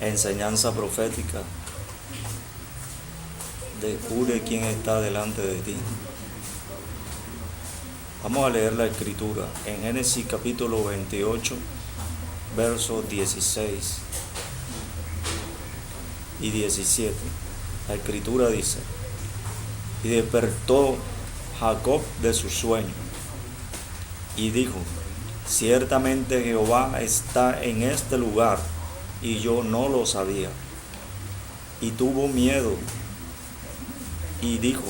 enseñanza profética. Descubre quién está delante de ti. Vamos a leer la escritura en Génesis capítulo 28, versos 16 y 17. La escritura dice: y despertó Jacob de su sueño y dijo: ciertamente Jehová está en este lugar, y yo no lo sabía. Y tuvo miedo y dijo: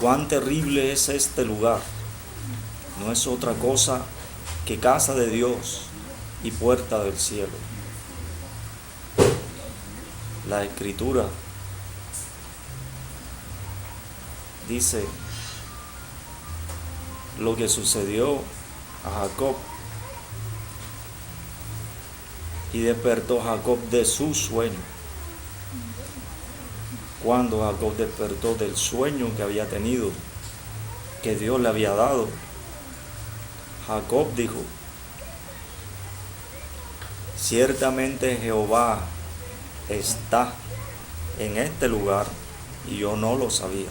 cuán terrible es este lugar. No es otra cosa que casa de Dios y puerta del cielo. La escritura dice lo que sucedió a Jacob. Y despertó Jacob de su sueño. Cuando Jacob despertó del sueño que había tenido, que Dios le había dado, Jacob dijo: ciertamente Jehová está en este lugar, y yo no lo sabía.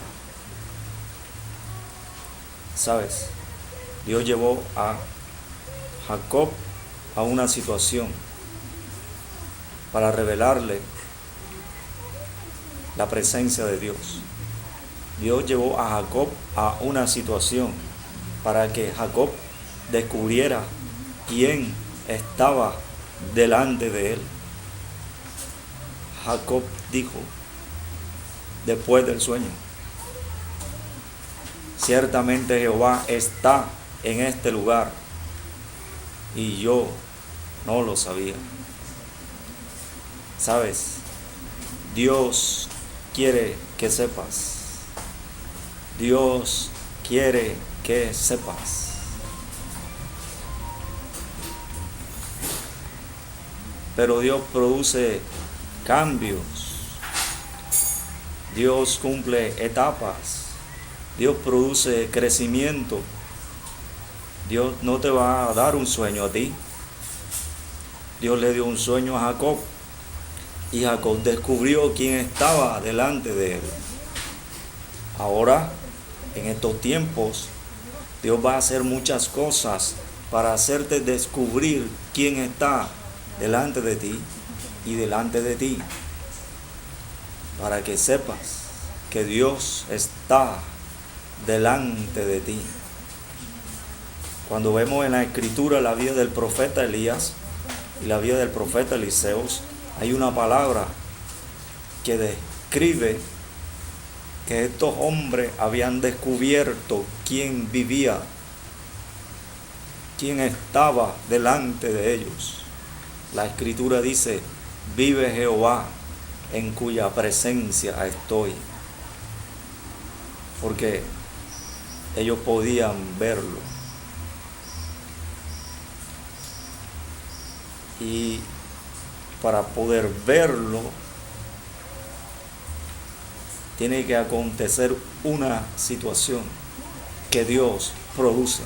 ¿Sabes? Dios llevó a Jacob a una situación para revelarle la presencia de Dios. Dios llevó a Jacob a una situación para que Jacob descubriera quién estaba delante de él. Jacob dijo, después del sueño: ciertamente Jehová está en este lugar, y yo no lo sabía. ¿Sabes? Dios quiere que sepas. Dios quiere que sepas. Pero Dios produce cambios. Dios cumple etapas. Dios produce crecimiento. Dios no te va a dar un sueño a ti. Dios le dio un sueño a Jacob, y Jacob descubrió quién estaba delante de él. Ahora, en estos tiempos, Dios va a hacer muchas cosas para hacerte descubrir quién está delante de ti y delante de ti, para que sepas que Dios está delante de ti. Cuando vemos en la escritura la vida del profeta Elías y la vida del profeta Eliseos, hay una palabra que describe que estos hombres habían descubierto quién vivía, quién estaba delante de ellos. La escritura dice: vive Jehová, en cuya presencia estoy. Porque ellos podían verlo. Y para poder verlo, tiene que acontecer una situación que Dios produce.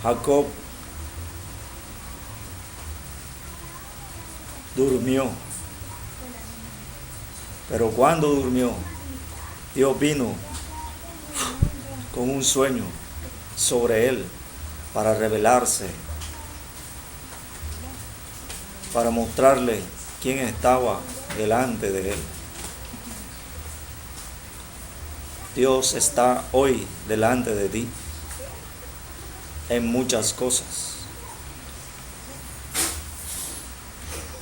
Jacob durmió, pero cuando durmió, Dios vino con un sueño sobre él para revelarse, para mostrarle quién estaba delante de él. Dios está hoy delante de ti en muchas cosas.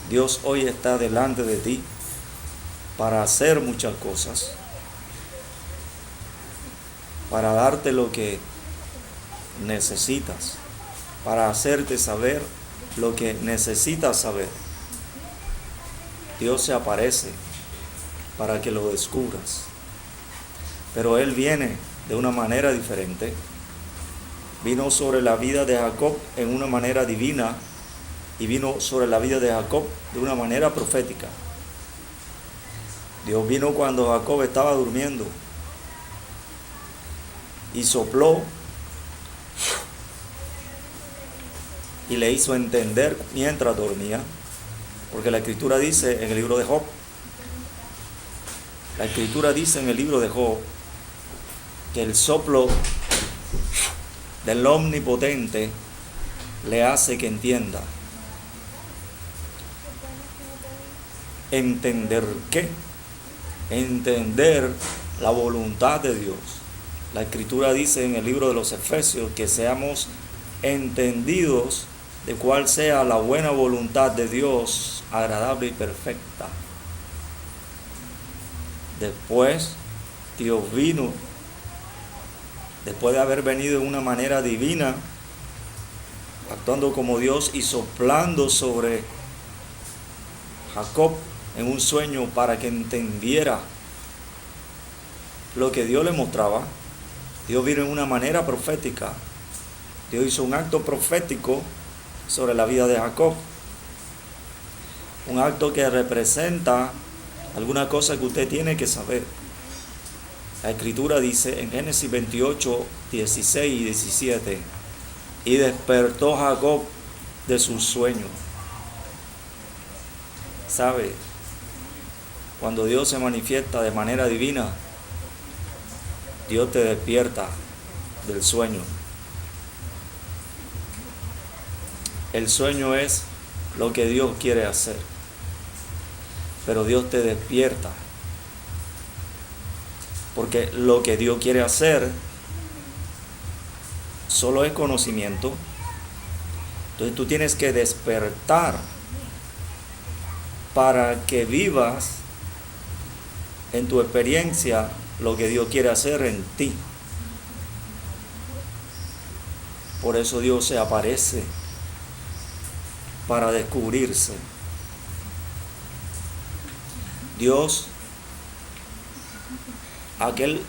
Dios hoy está delante de ti para hacer muchas cosas, para darte lo que necesitas, para hacerte saber lo que necesitas saber. Dios se aparece para que lo descubras, pero Él viene de una manera diferente. Vino sobre la vida de Jacob en una manera divina, y vino sobre la vida de Jacob de una manera profética. Dios vino cuando Jacob estaba durmiendo y sopló y le hizo entender mientras dormía, porque la Escritura dice en el libro de Job, que el soplo del Omnipotente le hace que entienda. ¿Entender qué? Entender la voluntad de Dios. La Escritura dice en el libro de los Efesios que seamos entendidos de cuál sea la buena voluntad de Dios, agradable y perfecta. Después Dios vino, después de haber venido de una manera divina, actuando como Dios y soplando sobre Jacob en un sueño para que entendiera lo que Dios le mostraba. Dios vino en una manera profética. Dios hizo un acto profético sobre la vida de Jacob. Un acto que representa alguna cosa que usted tiene que saber. La Escritura dice en Génesis 28, 16 y 17: y despertó Jacob de su sueño. ¿Sabe? Cuando Dios se manifiesta de manera divina, Dios te despierta del sueño. El sueño es lo que Dios quiere hacer, pero Dios te despierta, porque lo que Dios quiere hacer solo es conocimiento. Entonces tú tienes que despertar para que vivas en tu experiencia lo que Dios quiere hacer en ti. Por eso Dios se aparece, para descubrirse. Dios, aquel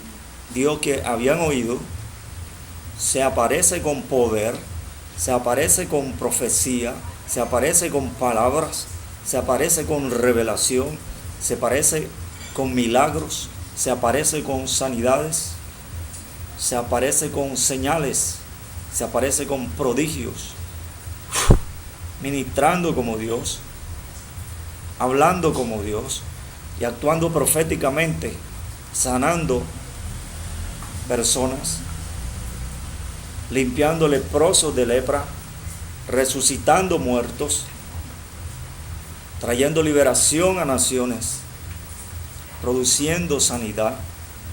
Dios que habían oído, se aparece con poder, se aparece con profecía, se aparece con palabras, se aparece con revelación, se aparece con milagros, se aparece con sanidades, se aparece con señales, se aparece con prodigios, ministrando como Dios, hablando como Dios y actuando proféticamente, sanando personas, limpiando leprosos de lepra, resucitando muertos, trayendo liberación a naciones, produciendo sanidad,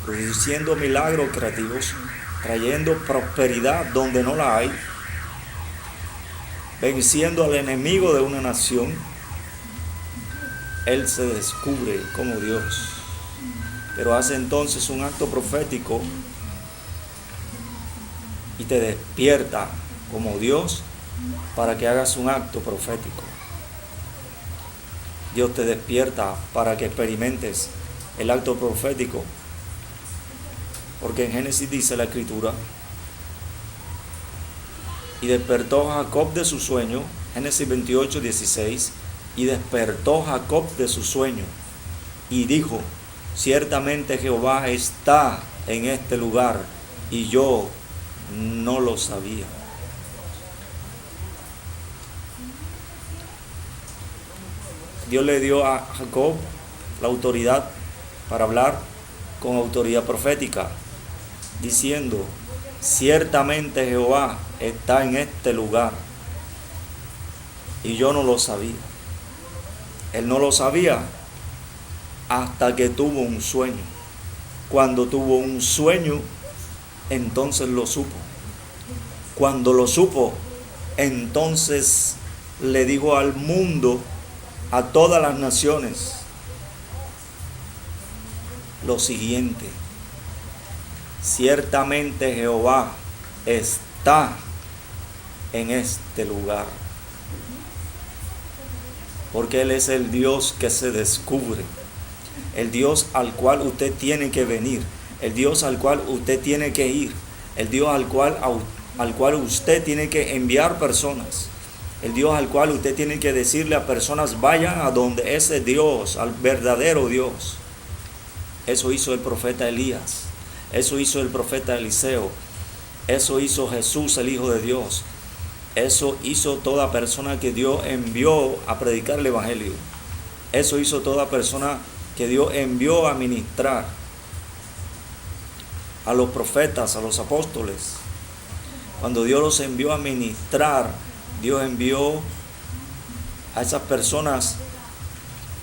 produciendo milagros creativos, trayendo prosperidad donde no la hay, venciendo al enemigo de una nación. Él se descubre como Dios, pero hace entonces un acto profético y te despierta como Dios para que hagas un acto profético. Dios te despierta para que experimentes el acto profético, porque en Génesis dice la Escritura: y despertó Jacob de su sueño, Génesis 28, 16, y despertó Jacob de su sueño, y dijo: ciertamente Jehová está en este lugar, y yo no lo sabía. Dios le dio a Jacob la autoridad para hablar con autoridad profética, diciendo: ciertamente Jehová está en este lugar, y yo no lo sabía. Él no lo sabía hasta que tuvo un sueño. Cuando tuvo un sueño, entonces lo supo. Cuando lo supo, entonces le dijo al mundo, a todas las naciones, lo siguiente: ciertamente Jehová está en este lugar. Porque Él es el Dios que se descubre, el Dios al cual usted tiene que venir, el Dios al cual usted tiene que ir, el Dios al cual usted tiene que enviar personas, el Dios al cual usted tiene que decirle a personas: vayan a donde ese Dios, al verdadero Dios. Eso hizo el profeta Elías, eso hizo el profeta Eliseo, eso hizo Jesús, el Hijo de Dios. Eso hizo toda persona que Dios envió a predicar el Evangelio. Eso hizo toda persona que Dios envió a ministrar. A los profetas, a los apóstoles. Cuando Dios los envió a ministrar, Dios envió a esas personas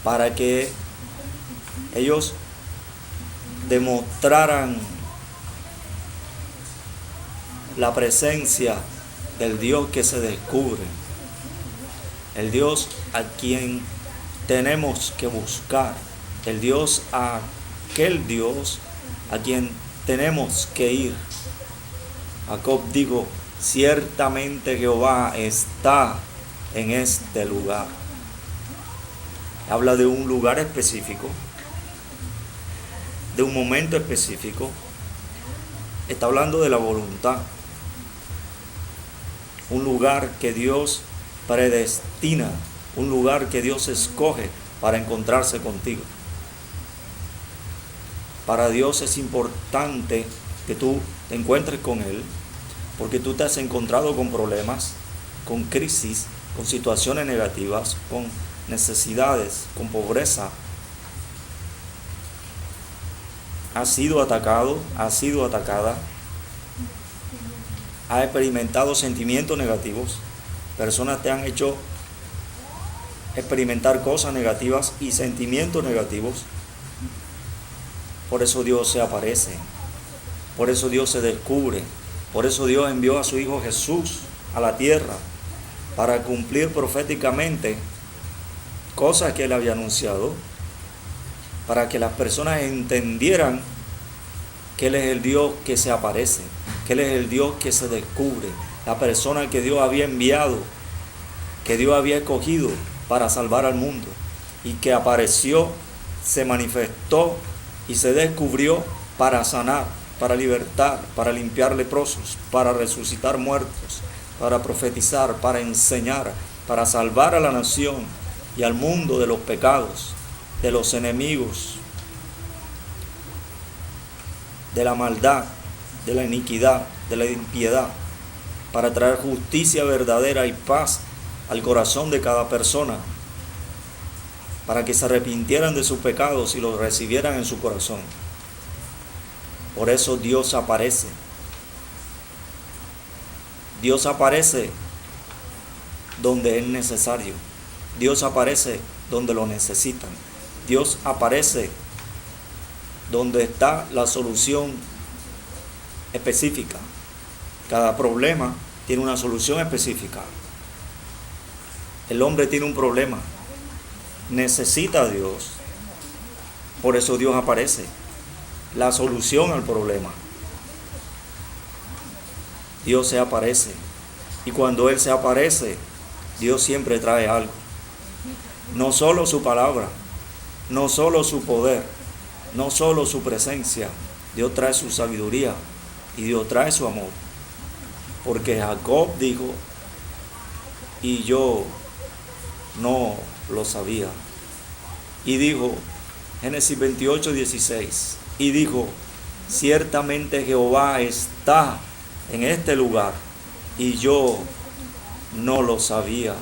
para que ellos demostraran la presencia del Dios que se descubre, el Dios a quien tenemos que buscar, aquel Dios a quien tenemos que ir. Jacob dijo, ciertamente Jehová está en este lugar. Habla de un lugar específico, de un momento específico. Está hablando de la voluntad. Un lugar que Dios predestina, un lugar que Dios escoge para encontrarse contigo. Para Dios es importante que tú te encuentres con Él, porque tú te has encontrado con problemas, con crisis, con situaciones negativas, con necesidades, con pobreza. Has sido atacado, has sido atacada, has experimentado sentimientos negativos, personas te han hecho experimentar cosas negativas y sentimientos negativos. Por eso Dios se aparece, por eso Dios se descubre, por eso Dios envió a su Hijo Jesús a la tierra para cumplir proféticamente cosas que Él había anunciado, para que las personas entendieran que Él es el Dios que se aparece, que Él es el Dios que se descubre, la persona que Dios había enviado, que Dios había escogido para salvar al mundo y que apareció, se manifestó y se descubrió para sanar, para libertar, para limpiar leprosos, para resucitar muertos, para profetizar, para enseñar, para salvar a la nación y al mundo de los pecados, de los enemigos, de la maldad, de la iniquidad, de la impiedad, para traer justicia verdadera y paz al corazón de cada persona, para que se arrepintieran de sus pecados y los recibieran en su corazón. Por eso Dios aparece. Dios aparece donde es necesario. Dios aparece donde lo necesitan. Dios aparece donde está la solución específica. Cada problema tiene una solución específica. El hombre tiene un problema, necesita a Dios, por eso Dios aparece, la solución al problema. Dios se aparece, y cuando Él se aparece, Dios siempre trae algo. No solo su palabra, no solo su poder, no solo su presencia, Dios trae su sabiduría y Dios trae su amor. Porque Jacob dijo, y yo no lo sabía. Y dijo, Génesis 28, 16, y dijo, ciertamente Jehová está en este lugar, y yo no lo sabía.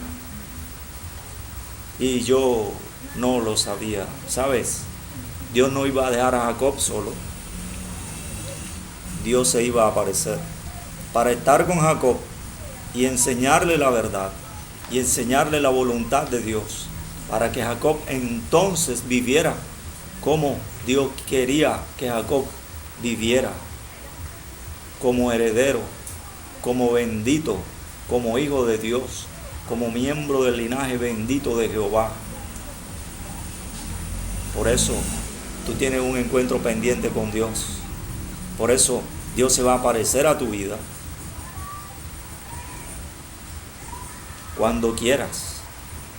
Y yo no lo sabía. ¿Sabes? Dios no iba a dejar a Jacob solo. Dios se iba a aparecer para estar con Jacob y enseñarle la verdad y enseñarle la voluntad de Dios, para que Jacob entonces viviera como Dios quería que Jacob viviera, como heredero, como bendito, como hijo de Dios, como miembro del linaje bendito de Jehová. Por eso tú tienes un encuentro pendiente con Dios. Por eso Dios se va a aparecer a tu vida cuando quieras,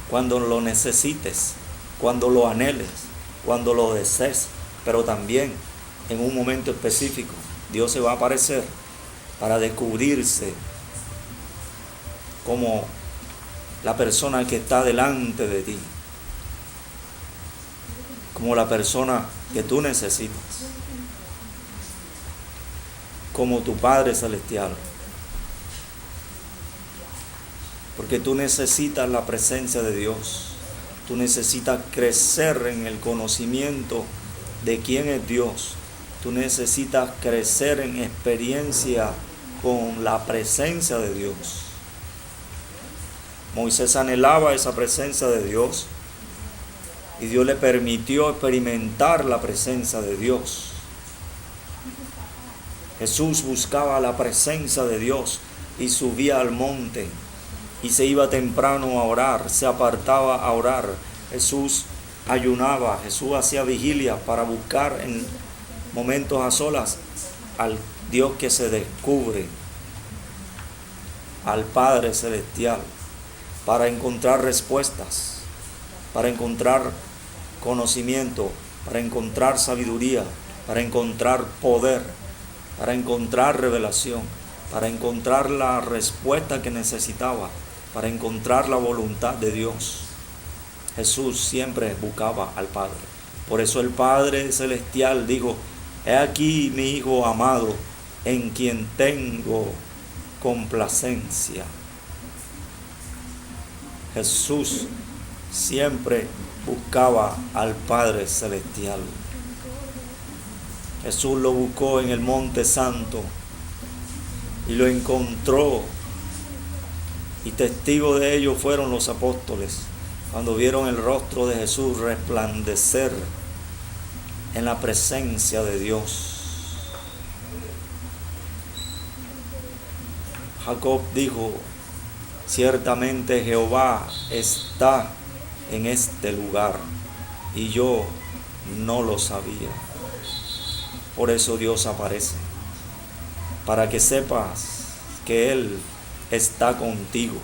cuando lo necesites, cuando lo anheles, cuando lo desees, pero también en un momento específico. Dios se va a aparecer para descubrirse como la persona que está delante de ti, como la persona que tú necesitas, como tu Padre Celestial. porque tú necesitas la presencia de Dios. Tú necesitas crecer en el conocimiento de quién es Dios. Tú necesitas crecer en experiencia con la presencia de Dios. Moisés anhelaba esa presencia de Dios y Dios le permitió experimentar la presencia de Dios. Jesús buscaba la presencia de Dios y subía al monte y se iba temprano a orar, se apartaba a orar. Jesús ayunaba, Jesús hacía vigilia para buscar en momentos a solas al Dios que se descubre, al Padre Celestial, para encontrar respuestas, para encontrar conocimiento, para encontrar sabiduría, para encontrar poder, para encontrar revelación, para encontrar la respuesta que necesitaba, para encontrar la voluntad de Dios. Jesús siempre buscaba al Padre. Por eso el Padre Celestial dijo: he aquí mi Hijo amado, en quien tengo complacencia. Jesús siempre buscaba al Padre Celestial. Jesús lo buscó en el Monte Santo y lo encontró, y testigo de ello fueron los apóstoles cuando vieron el rostro de Jesús resplandecer en la presencia de Dios. Jacob dijo: ciertamente Jehová está en este lugar y yo no lo sabía. Por eso Dios aparece, para que sepas que Él está contigo.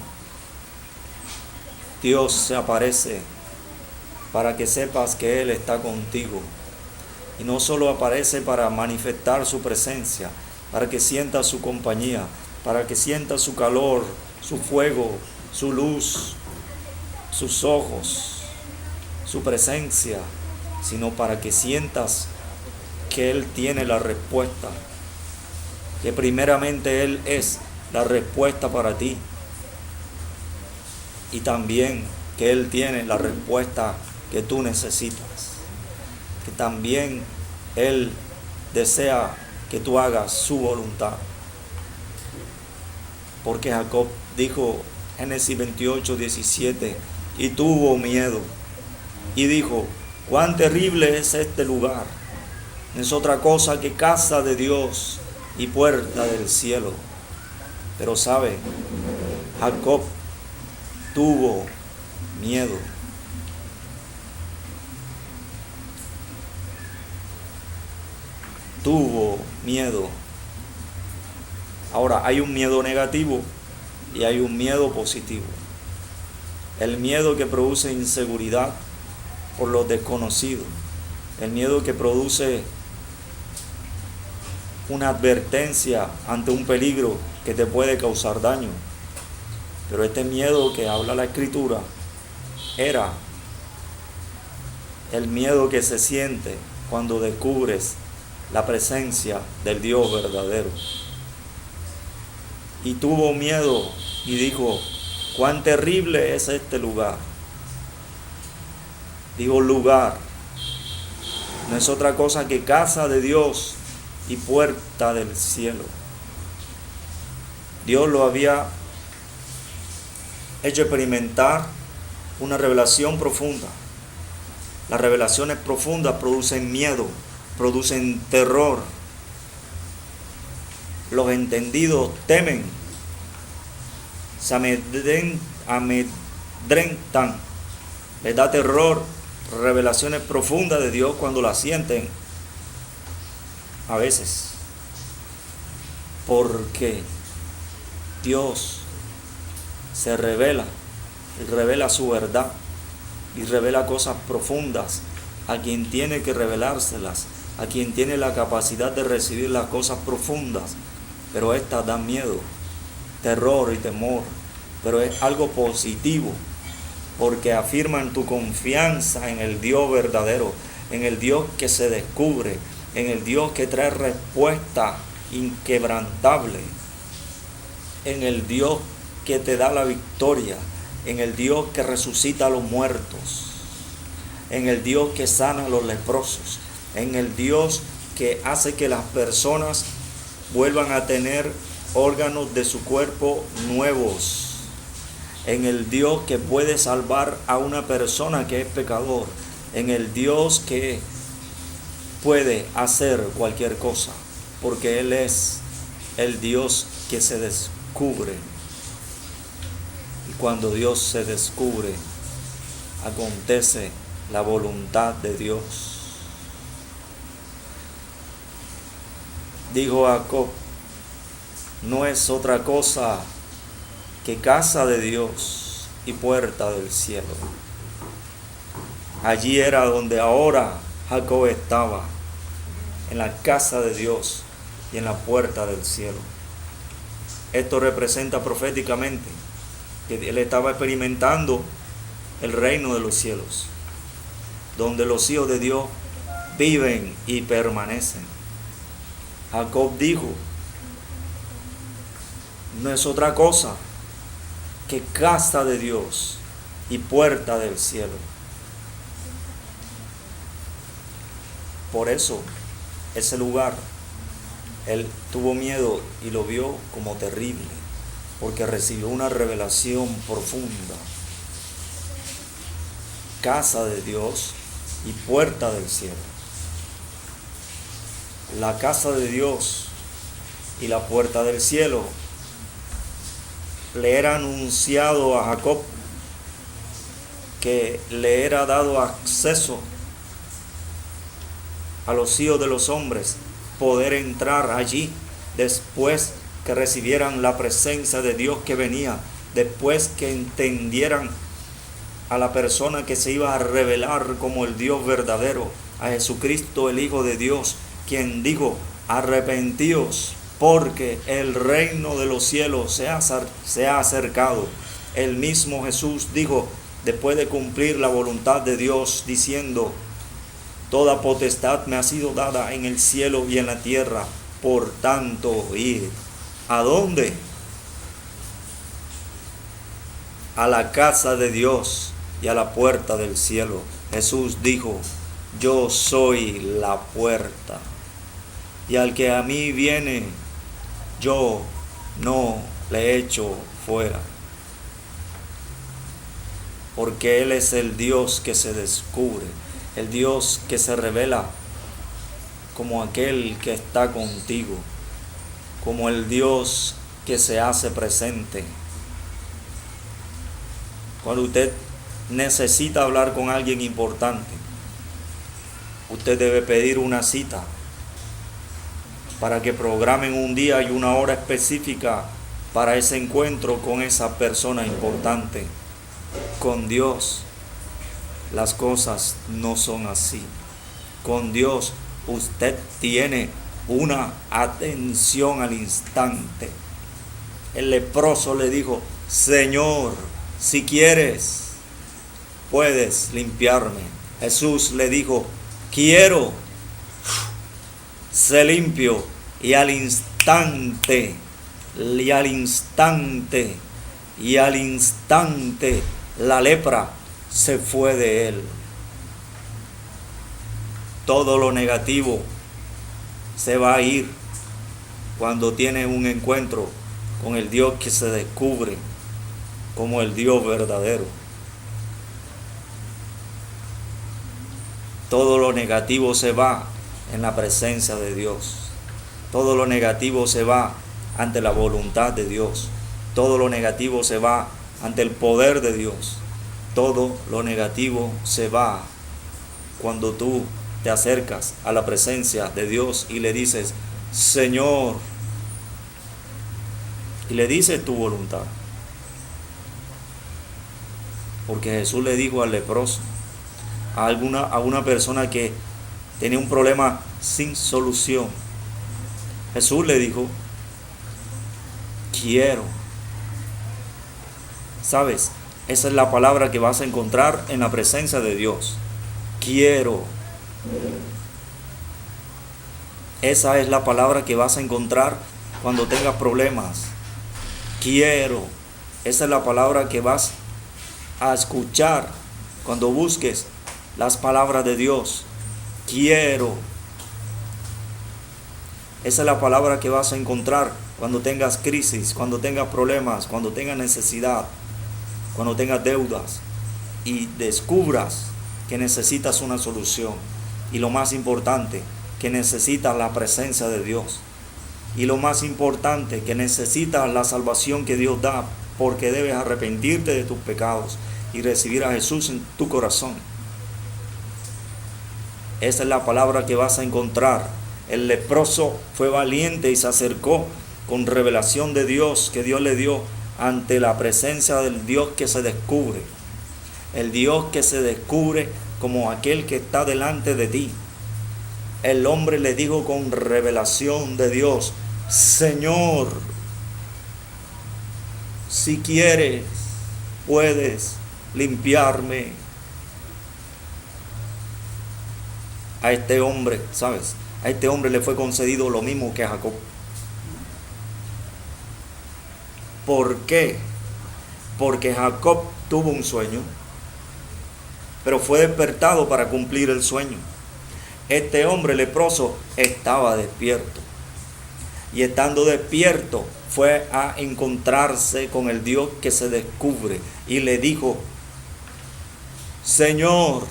Dios se aparece para que sepas que Él está contigo. Y no solo aparece para manifestar su presencia, para que sientas su compañía, para que sientas su calor, su fuego, su luz, sus ojos, su presencia, sino para que sientas que Él tiene la respuesta, que primeramente Él es la respuesta para ti, y también que Él tiene la respuesta que tú necesitas, que también Él desea que tú hagas su voluntad. Porque Jacob dijo, Génesis 28, 17, y tuvo miedo, y dijo: cuán terrible es este lugar, no es otra cosa que casa de Dios y puerta del cielo. Pero sabe, Jacob tuvo miedo. Tuvo miedo. Ahora, hay un miedo negativo y hay un miedo positivo. El miedo que produce inseguridad por lo desconocido. El miedo que produce una advertencia ante un peligro que te puede causar daño. Pero este miedo que habla la Escritura era el miedo que se siente cuando descubres la presencia del Dios verdadero. Y tuvo miedo y dijo: cuán terrible es este lugar. Digo lugar, no es otra cosa que casa de Dios y puerta del cielo. Dios lo había hecho experimentar una revelación profunda. Las revelaciones profundas producen miedo, producen terror. Los entendidos temen, se amedrentan, les da terror. Revelaciones profundas de Dios cuando las sienten, a veces, porque Dios se revela y revela su verdad y revela cosas profundas a quien tiene que revelárselas, a quien tiene la capacidad de recibir las cosas profundas. Pero estas dan miedo, terror y temor, pero es algo positivo, porque afirman tu confianza en el Dios verdadero, en el Dios que se descubre, en el Dios que trae respuesta inquebrantable, en el Dios que te da la victoria, en el Dios que resucita a los muertos, en el Dios que sana a los leprosos, en el Dios que hace que las personas vuelvan a tener órganos de su cuerpo nuevos, en el Dios que puede salvar a una persona que es pecador, en el Dios que puede hacer cualquier cosa, porque Él es el Dios que se descubre. Y cuando Dios se descubre, acontece la voluntad de Dios. Dijo Jacob, no es otra cosa que casa de Dios y puerta del cielo. Allí era donde ahora Jacob estaba, en la casa de Dios y en la puerta del cielo. Esto representa proféticamente que él estaba experimentando el reino de los cielos, donde los hijos de Dios viven y permanecen. Jacob dijo, no es otra cosa que casa de Dios y puerta del cielo. Por eso, ese lugar, él tuvo miedo y lo vio como terrible, porque recibió una revelación profunda. Casa de Dios y puerta del cielo. La casa de Dios y la puerta del cielo le era anunciado a Jacob, que le era dado acceso a los hijos de los hombres, poder entrar allí después que recibieran la presencia de Dios que venía, después que entendieran a la persona que se iba a revelar como el Dios verdadero, a Jesucristo el Hijo de Dios, quien dijo, arrepentíos porque el reino de los cielos se ha acercado. El mismo Jesús dijo, después de cumplir la voluntad de Dios, diciendo, toda potestad me ha sido dada en el cielo y en la tierra, por tanto, id. ¿A dónde? A la casa de Dios y a la puerta del cielo. Jesús dijo, yo soy la puerta, y al que a mí viene, yo no le echo fuera. Porque Él es el Dios que se descubre, el Dios que se revela como aquel que está contigo, como el Dios que se hace presente. Cuando usted necesita hablar con alguien importante, usted debe pedir una cita para que programen un día y una hora específica para ese encuentro con esa persona importante. Con Dios las cosas no son así. Con Dios usted tiene una atención al instante. El leproso le dijo, Señor, si quieres, puedes limpiarme. Jesús le dijo, quiero, sé limpio. Y al instante, la lepra se fue de él. Todo lo negativo se va a ir cuando tienes un encuentro con el Dios que se descubre como el Dios verdadero. Todo lo negativo se va en la presencia de Dios. Todo lo negativo se va ante la voluntad de Dios. Todo lo negativo se va ante el poder de Dios. Todo lo negativo se va cuando tú te acercas a la presencia de Dios y le dices, Señor, y le dices tu voluntad. Porque Jesús le dijo al leproso, a una persona que tenía un problema sin solución, Jesús le dijo, quiero. ¿Sabes? Esa es la palabra que vas a encontrar en la presencia de Dios. Quiero. Esa es la palabra que vas a encontrar cuando tengas problemas. Quiero. Esa es la palabra que vas a escuchar cuando busques las palabras de Dios. Quiero. Esa es la palabra que vas a encontrar cuando tengas crisis, cuando tengas problemas, cuando tengas necesidad, cuando tengas deudas y descubras que necesitas una solución. Y lo más importante, que necesitas la presencia de Dios. Y lo más importante, que necesitas la salvación que Dios da, porque debes arrepentirte de tus pecados y recibir a Jesús en tu corazón. Esa es la palabra que vas a encontrar. El leproso fue valiente y se acercó con revelación de Dios que Dios le dio ante la presencia del Dios que se descubre. El Dios que se descubre como aquel que está delante de ti. El hombre le dijo con revelación de Dios: Señor, si quieres, puedes limpiarme. A este hombre, ¿sabes? A este hombre le fue concedido lo mismo que a Jacob. ¿Por qué? Porque Jacob tuvo un sueño, pero fue despertado para cumplir el sueño. Este hombre leproso estaba despierto. Y estando despierto, fue a encontrarse con el Dios que se descubre. Y le dijo: Señor,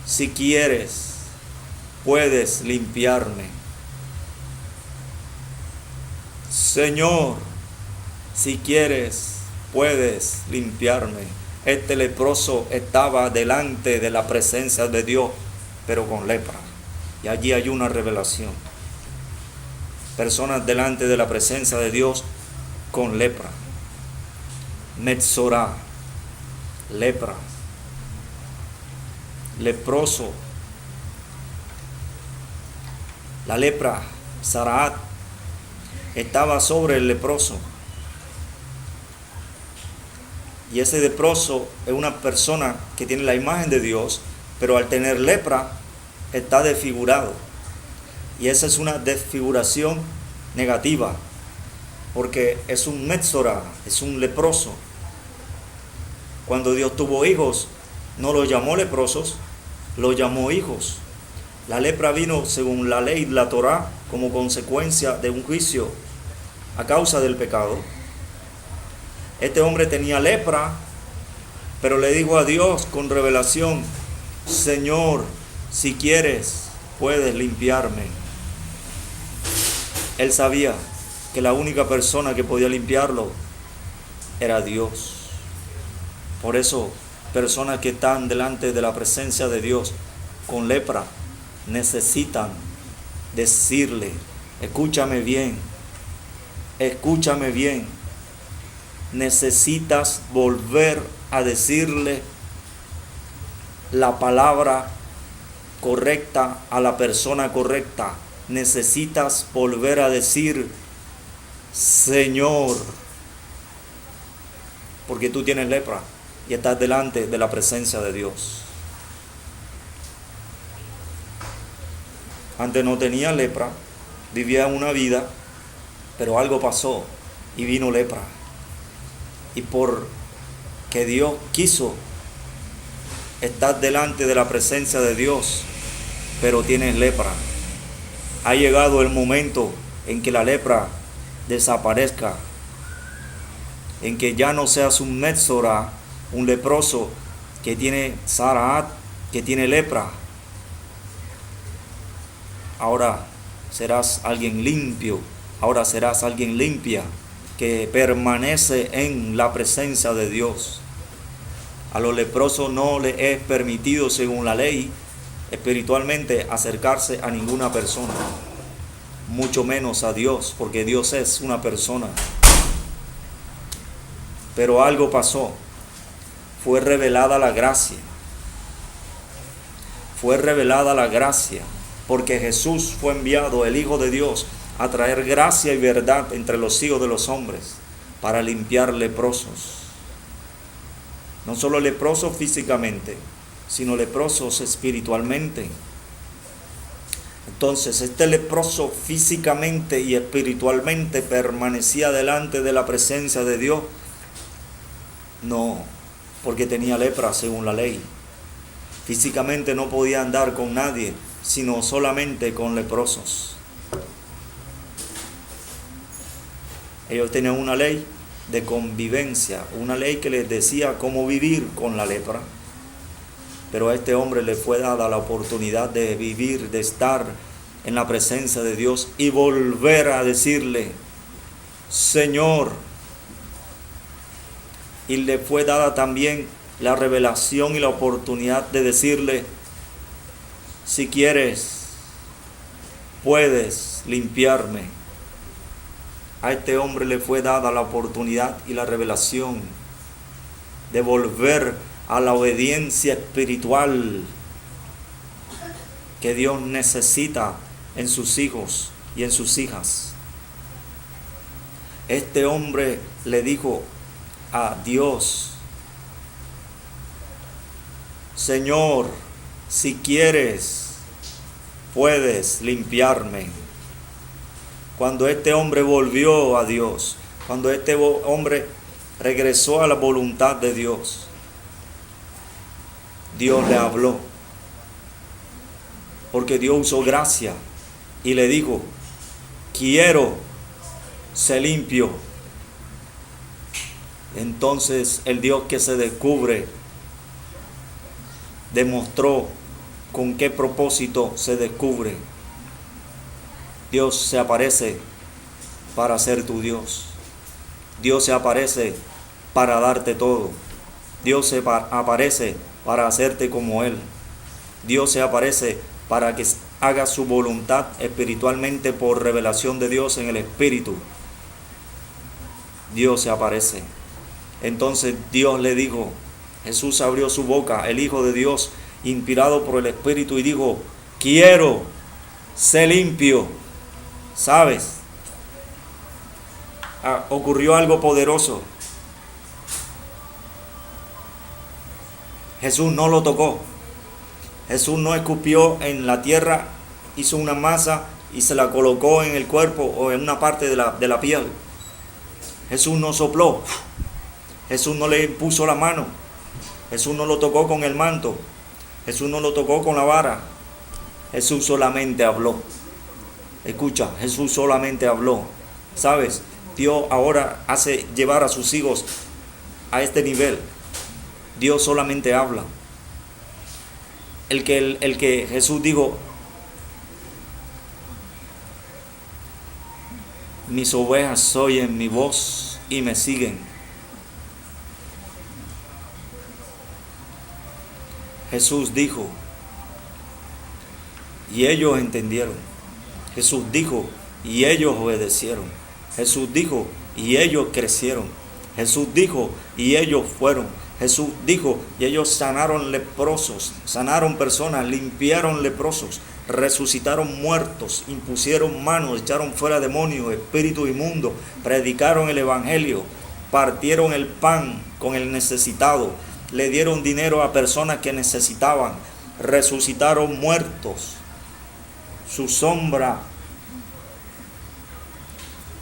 si quieres, puedes limpiarme. Señor, si quieres, puedes limpiarme. Este leproso estaba delante de la presencia de Dios, pero con lepra. Y allí hay una revelación. Personas delante de la presencia de Dios con lepra. Metzorá, lepra. Leproso. La lepra, Saraat, estaba sobre el leproso. Y ese leproso es una persona que tiene la imagen de Dios, pero al tener lepra está desfigurado. Y esa es una desfiguración negativa, porque es un metzorá, es un leproso. Cuando Dios tuvo hijos, no los llamó leprosos, los llamó hijos. La lepra vino según la ley, la Torá, como consecuencia de un juicio a causa del pecado. Este hombre tenía lepra, pero le dijo a Dios con revelación: Señor, si quieres, puedes limpiarme. Él sabía que la única persona que podía limpiarlo era Dios. Por eso, personas que están delante de la presencia de Dios con lepra necesitan decirle: escúchame bien, escúchame bien. Necesitas volver a decirle la palabra correcta a la persona correcta. Necesitas volver a decir: Señor, porque tú tienes lepra y estás delante de la presencia de Dios. Antes no tenía lepra, vivía una vida, pero algo pasó y vino lepra. Y porque Dios quiso, estar delante de la presencia de Dios, pero tienes lepra. Ha llegado el momento en que la lepra desaparezca, en que ya no seas un metzorá, un leproso que tiene Saraat, que tiene lepra. Ahora serás alguien limpio, ahora serás alguien limpia, que permanece en la presencia de Dios. A los leprosos no les es permitido, según la ley, espiritualmente acercarse a ninguna persona, mucho menos a Dios, porque Dios es una persona. Pero algo pasó, fue revelada la gracia, fue revelada la gracia, porque Jesús fue enviado, el Hijo de Dios, a traer gracia y verdad entre los hijos de los hombres, para limpiar leprosos. No solo leprosos físicamente, sino leprosos espiritualmente. Entonces este leproso físicamente y espiritualmente permanecía delante de la presencia de Dios. No, porque tenía lepra según la ley. Físicamente no podía andar con nadie, sino solamente con leprosos. Ellos tenían una ley de convivencia, una ley que les decía cómo vivir con la lepra. Pero a este hombre le fue dada la oportunidad de vivir, de estar en la presencia de Dios y volver a decirle, Señor. Y le fue dada también la revelación y la oportunidad de decirle, si quieres, puedes limpiarme. A este hombre le fue dada la oportunidad y la revelación de volver a la obediencia espiritual que Dios necesita en sus hijos y en sus hijas. Este hombre le dijo a Dios, Señor, si quieres, puedes limpiarme. Cuando este hombre volvió a Dios, cuando este hombre regresó a la voluntad de Dios, Dios le habló, porque Dios usó gracia y le dijo, quiero ser limpio. Entonces el Dios que se descubre demostró con qué propósito se descubre. Dios se aparece para ser tu Dios. Dios se aparece para darte todo. Dios se aparece para hacerte como Él. Dios se aparece para que hagas su voluntad espiritualmente por revelación de Dios en el Espíritu. Dios se aparece. Entonces Dios le dijo, Jesús abrió su boca, el Hijo de Dios, inspirado por el Espíritu, y dijo, quiero ser limpio. ¿Sabes? Ocurrió algo poderoso. Jesús no lo tocó. Jesús no escupió en la tierra, hizo una masa y se la colocó en el cuerpo o en una parte de la piel. Jesús no sopló. Jesús no le puso la mano. Jesús no lo tocó con el manto. Jesús no lo tocó con la vara. Jesús solamente habló. Escucha, Jesús solamente habló. ¿Sabes? Dios ahora hace llevar a sus hijos a este nivel. Dios solamente habla. El que Jesús dijo, mis ovejas oyen mi voz y me siguen. Jesús dijo, y ellos entendieron. Jesús dijo, y ellos obedecieron. Jesús dijo, y ellos crecieron. Jesús dijo, y ellos fueron. Jesús dijo, y ellos sanaron leprosos, sanaron personas, limpiaron leprosos, resucitaron muertos, impusieron manos, echaron fuera demonios, espíritus inmundos, predicaron el evangelio, partieron el pan con el necesitado, le dieron dinero a personas que necesitaban, resucitaron muertos. Su sombra,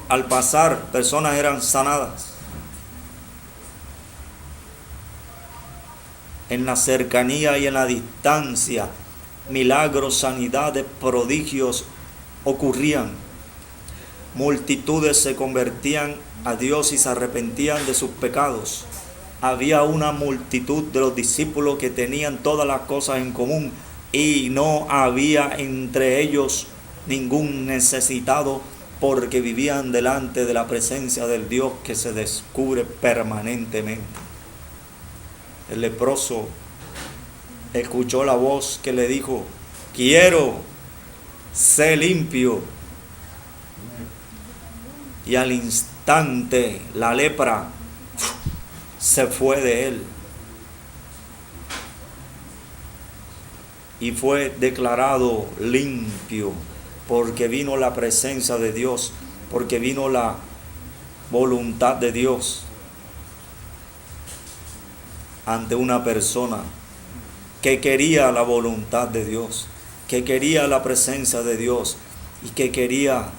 al pasar, personas eran sanadas. En la cercanía y en la distancia, milagros, sanidades, prodigios ocurrían. Multitudes se convertían a Dios y se arrepentían de sus pecados. Había una multitud de los discípulos que tenían todas las cosas en común y no había entre ellos ningún necesitado, porque vivían delante de la presencia del Dios que se descubre permanentemente. El leproso escuchó la voz que le dijo, quiero ser limpio. Y al instante la lepra se fue de él. Y fue declarado limpio, porque vino la presencia de Dios, porque vino la voluntad de Dios ante una persona que quería la voluntad de Dios, que quería la presencia de Dios y que quería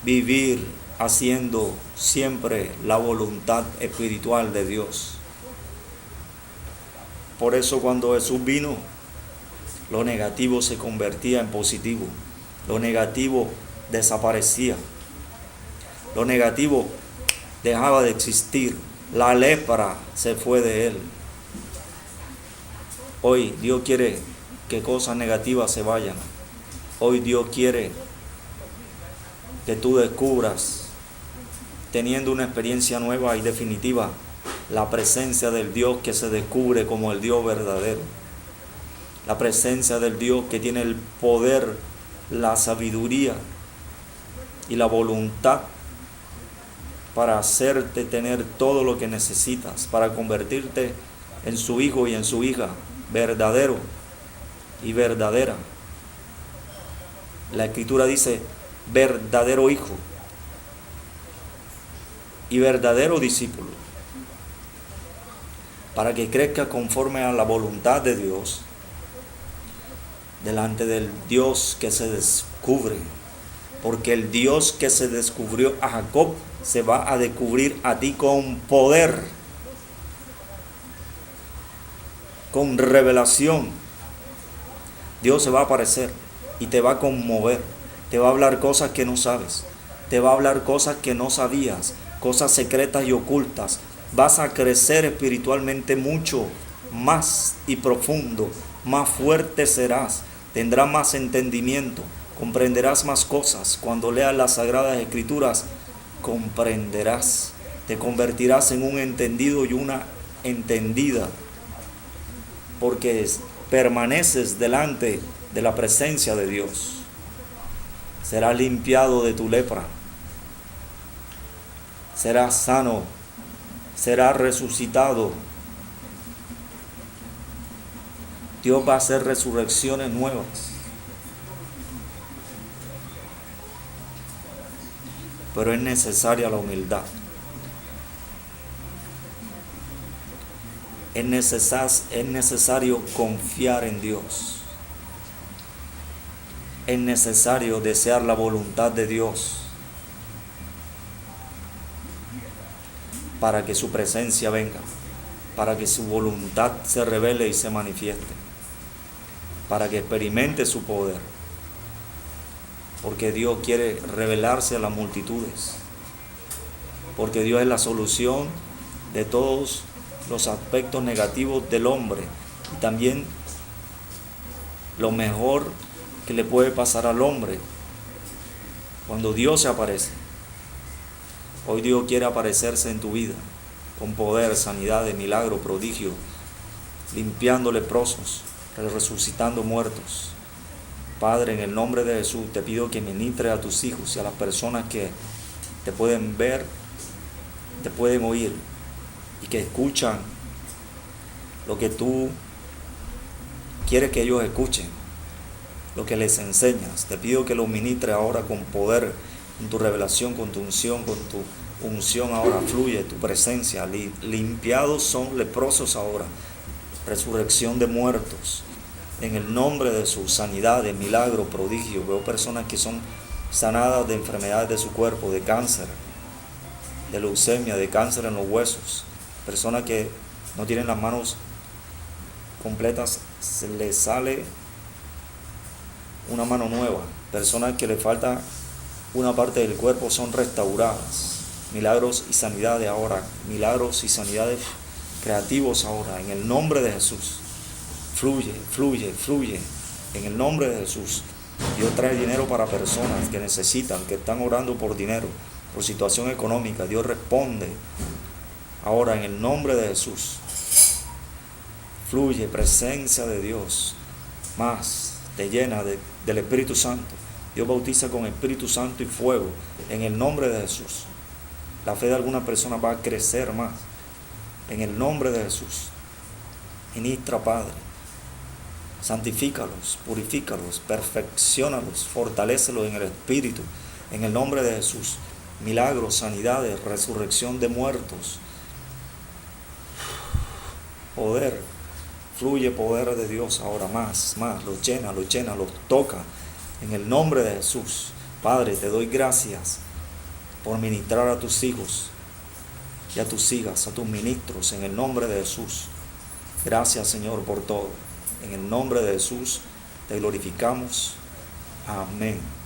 vivir haciendo siempre la voluntad espiritual de Dios. Por eso cuando Jesús vino, lo negativo se convertía en positivo, lo negativo desaparecía, lo negativo dejaba de existir, la lepra se fue de él. Hoy Dios quiere que cosas negativas se vayan. Hoy Dios quiere que tú descubras, teniendo una experiencia nueva y definitiva, la presencia del Dios que se descubre como el Dios verdadero. La presencia del Dios que tiene el poder, la sabiduría y la voluntad para hacerte tener todo lo que necesitas, para convertirte en su hijo y en su hija, verdadero y verdadera. La Escritura dice verdadero hijo y verdadero discípulo, para que crezca conforme a la voluntad de Dios, delante del Dios que se descubre, porque el Dios que se descubrió a Jacob se va a descubrir a ti con poder, con revelación. Dios se va a aparecer y te va a conmover, te va a hablar cosas que no sabes, te va a hablar cosas que no sabías, cosas secretas y ocultas. Vas a crecer espiritualmente mucho más y profundo, más fuerte serás, tendrás más entendimiento, comprenderás más cosas. Cuando leas las Sagradas Escrituras, comprenderás, te convertirás en un entendido y una entendida, porque permaneces delante de la presencia de Dios. Serás limpiado de tu lepra, serás sano, serás resucitado. Dios va a hacer resurrecciones nuevas. Pero es necesaria la humildad. Es necesario confiar en Dios. Es necesario desear la voluntad de Dios para que su presencia venga, para que su voluntad se revele y se manifieste, para que experimente su poder, porque Dios quiere revelarse a las multitudes, porque Dios es la solución de todos los aspectos negativos del hombre y también lo mejor que le puede pasar al hombre cuando Dios se aparece. Hoy Dios quiere aparecerse en tu vida con poder, sanidad, milagro, prodigio, limpiando leprosos, resucitando muertos. Padre, en el nombre de Jesús te pido que ministres a tus hijos y a las personas que te pueden ver, te pueden oír y que escuchan lo que tú quieres que ellos escuchen, lo que les enseñas. Te pido que los ministres ahora con poder, con tu revelación, con tu unción, ahora fluye tu presencia. Limpiados son leprosos ahora, resurrección de muertos, en el nombre de su sanidad, de milagro, prodigio. Veo personas que son sanadas de enfermedades de su cuerpo, de cáncer, de leucemia, de cáncer en los huesos. Personas que no tienen las manos completas, se les sale una mano nueva. Personas que le falta una parte del cuerpo son restauradas. Milagros y sanidades ahora, milagros y sanidades creativos ahora, en el nombre de Jesús. Fluye, fluye, fluye, en el nombre de Jesús. Dios trae dinero para personas que necesitan, que están orando por dinero, por situación económica. Dios responde ahora en el nombre de Jesús. Fluye presencia de Dios, más te llena del Espíritu Santo. Dios bautiza con Espíritu Santo y fuego en el nombre de Jesús. La fe de algunas personas va a crecer más en el nombre de Jesús. Ministra, Padre, santifícalos, purifícalos, perfecciónalos, fortalécelos en el Espíritu, en el nombre de Jesús. Milagros, sanidades, resurrección de muertos, poder Fluye poder de Dios ahora más, los llena, los toca. En el nombre de Jesús. Padre, te doy gracias por ministrar a tus hijos y a tus hijas, a tus ministros, en el nombre de Jesús. Gracias, Señor, por todo. En el nombre de Jesús te glorificamos. Amén.